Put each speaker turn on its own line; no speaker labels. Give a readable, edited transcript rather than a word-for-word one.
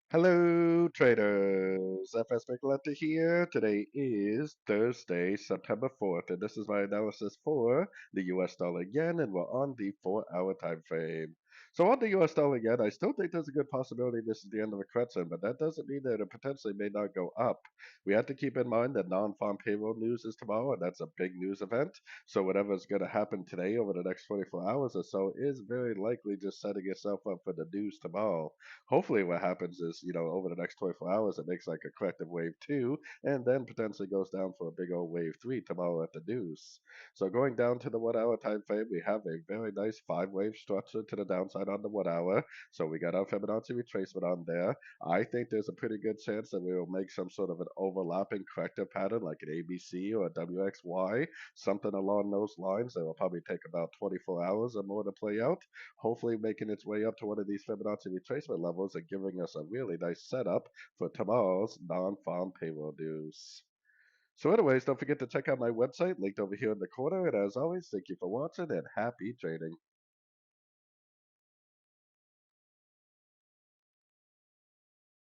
Hello, traders. FX Pip Collector here. Today is Thursday, September 4th, and this is my analysis for the US dollar yen, and we're on the 4-hour time frame. So on the US dollar yen, I still think there's a good possibility this is the end of a correction, but that doesn't mean that it potentially may not go up. We have to keep in mind that non-farm payroll news is tomorrow, and that's a big news event. So whatever's going to happen today over the next 24 hours or so is very likely just setting itself up for the news tomorrow. Hopefully what happens is, over the next 24 hours, it makes like a corrective wave two, and then potentially goes down for a big old wave three tomorrow at the news. So going down to the 1 hour time frame, we have a very nice five wave structure to the downside on the 1 hour. So we got our Fibonacci retracement on there. I think there's a pretty good chance that we will make some sort of an overlapping corrective pattern like an ABC or a WXY, something along those lines that will probably take about 24 hours or more to play out, hopefully making its way up to one of these Fibonacci retracement levels and giving us a really nice setup for tomorrow's non-farm payroll news. So anyways, don't forget to check out my website linked over here in the corner. And as always, thank you for watching and happy trading.